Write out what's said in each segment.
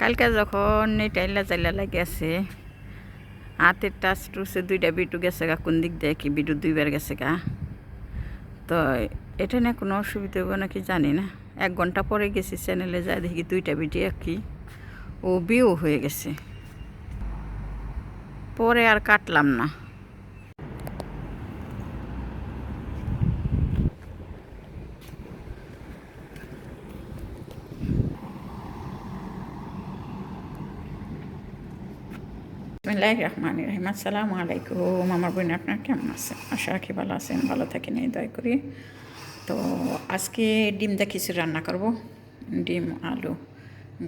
কালকে যখন এই টাইলা চাইলা লাগে আছে হাতের টাচ টুসে 2টা বিটু গেছে গা, কোন দিক দিয়ে কি বিটু 2বার গেছে গা। তো এটা নিয়ে কোনো অসুবিধা হবে নাকি জানি না। 1 ঘন্টা পরে গেছি চ্যানেলে যায়, দেখি 2টা বিটি কি ও বিও হয়ে গেছে। পরে আর কাটলাম না। বিসমিল্লাহির রহমানির রহিম। আসসালামু আলাইকুম আমার বোন, আপনার কেমন আছেন? আশা রাখি ভালো আছেন, ভালো থাকেন এই দয়া করি। তো আজকে ডিম দিয়ে খিচুড়ি রান্না করব। ডিম, আলু,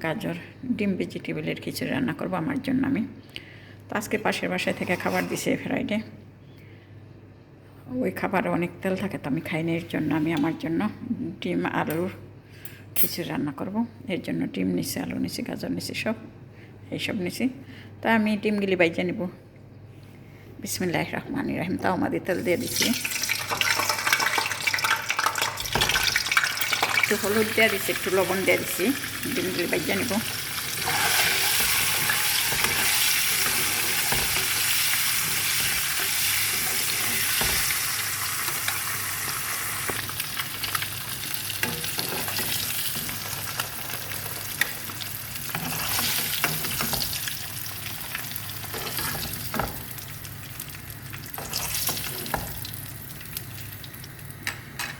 গাজর, ডিম ভেজিটেবলের খিচুড়ি রান্না করব আমার জন্য আমি। তো আজকে পাশের বাসায় থেকে খাবার দিছে ফ্রাইডে। ওই খাবারে অনেক তেল থাকে, তো আমি খাই না। এর জন্য আমি আমার জন্য ডিম আলুর খিচুড়ি রান্না করব। এর জন্য ডিম নিছি, আলু নিছি, গাজর নিছি, এইসব নিছি। তা আমি ডিমগুলি বাইজা নিব। বিসমিল্লাহির রহমানির রহিম। তাও আমাদের তেল দিয়ে দিচ্ছি, একটু হলুদ দিয়ে দিচ্ছি, একটু লবণ দিয়ে দিচ্ছি। ডিমগুলি বাইজা নিব।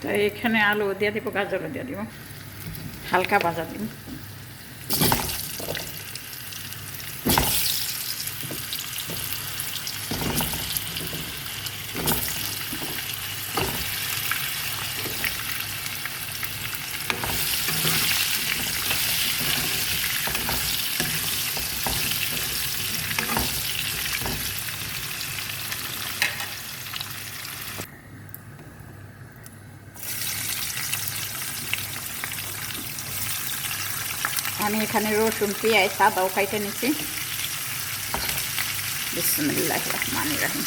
তো এখানে আলু দিয়ে দিব, গাজরও দিয়ে দিব, হালকা ভাজা দিব। আমি এখানে রসুন, পেঁয়াজ, আদাও কাইটে নিচ্ছি। বিসমিল্লাহির রহমানির রহিম।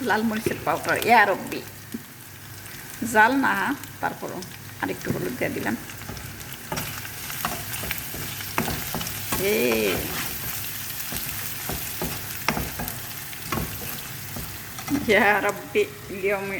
লাল মরিচের পাউডার, রব্বি জাল না, তারপরও আরেকটু হলুদ দিয়ে দিলাম। রব্বি লিয়মে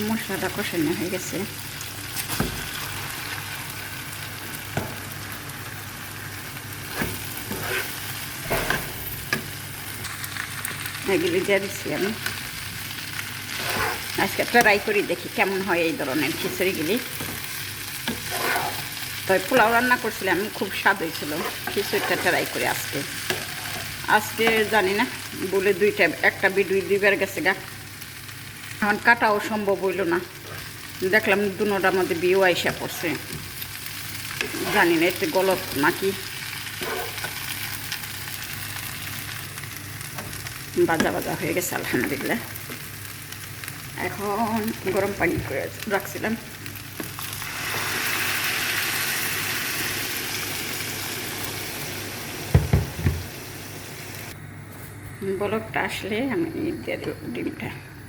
মশলাটা কষানো হয়ে গেছে। এগুলি দিয়ে দিচ্ছি আমি। আজকে ট্রাই করি, দেখি কেমন হয় এই ধরনের খিচুড়িগুলি। তবে পোলাও রান্না করছিলাম, খুব স্বাদ হয়েছিল। খিচুড়িটা ট্রাই করি আজকে জানি না বলে একটা বিডুই 2বার গেছে গা। এখন কাটাও সম্ভব হইল না। দেখলাম দুটার মধ্যে বিও আইসা পড়ছে, জানি না এতে গলত নাকি। ভাজা ভাজা হয়ে গেছে আলহামদুলিল্লাহ। এখন গরম পানি করে রাখছিলাম। বলকটা আসলে আমি দিয়ে দেব ডিমটা,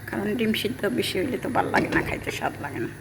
কারণ ডিম সিদ্ধ বেশি হইলে তো ভালো লাগে না, খাইতে স্বাদ লাগে না।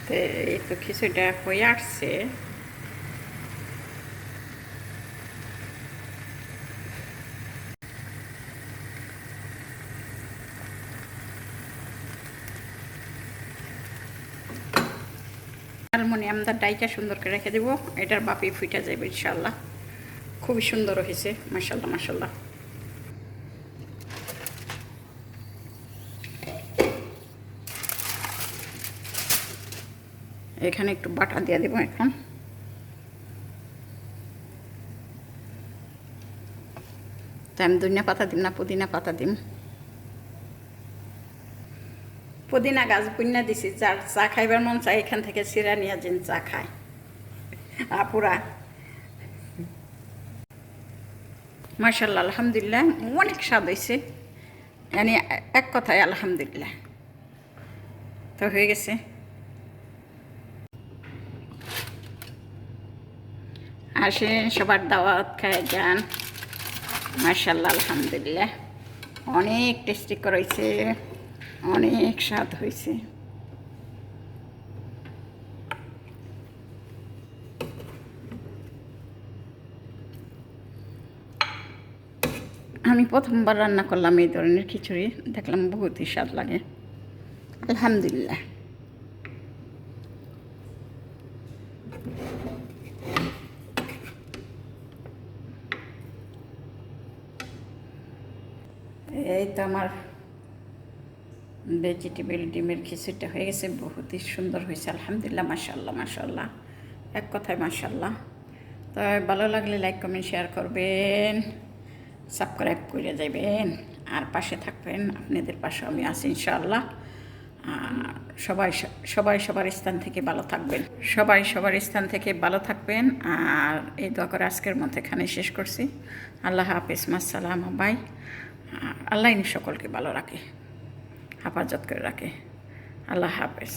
তো এই তো খিচুড়িটা হয়ে আসছে। অ্যালুমিনিয়ামটা ডাইটা সুন্দর করে রেখে দেবো, এটার বাপি ফুটে যাবে ইনশাল্লাহ। খুবই সুন্দর হয়েছে, মাশাল্লাহ মাশাল্লাহ। এখানে একটু বাটা দিয়ে দেবো এখন। তো আমি ধনিয়া পাতা দিম না, পুদিনা পাতা দিম। পুদিনা গাছ বুন্না দিছি, যার চা খাইবার মন চায় এখান থেকে চিরা নিয়ে যেন চা খায় আপুরা। মাশাল্লাহ আলহামদুলিল্লাহ, অনেক স্বাদ হয়েছে, মানে এক কথায় আলহামদুলিল্লাহ। তো হয়ে গেছে। আসেন সবার দাওয়াত খায় যান। মাশাল্লাহ আলহামদুলিল্লাহ, অনেক টেস্টি করেছে, অনেক স্বাদ হয়েছে। আমি প্রথমবার রান্না করলাম এই ধরনের খিচুড়ি, দেখলাম বহুতই স্বাদ লাগে, আলহামদুলিল্লাহ। এই তো আমার ভেজিটেবল ডিমের খিচুড়িটা হয়ে গেছে, বহুতই সুন্দর হয়েছে আলহামদুলিল্লাহ। মাশাল্লাহ মাশাল্লাহ, এক কথায় মাশাল্লাহ। তো ভালো লাগলে লাইক কমেন্ট শেয়ার করবেন, সাবস্ক্রাইব করে যাবেন, আর পাশে থাকবেন। আপনাদের পাশে আমি আছি ইনশাআল্লাহ। সবাই সবাই সবার স্থান থেকে ভালো থাকবেন, সবাই সবার স্থান থেকে ভালো থাকবেন। আর এই দোয়া করে আজকের মতো এখানে শেষ করছি। আল্লাহ হাফেজ, মাসসালাম, বাই। আল্লাহ সকলকে ভালো রাখে, হেফাজত করে রাখে। আল্লাহ হাফেজ।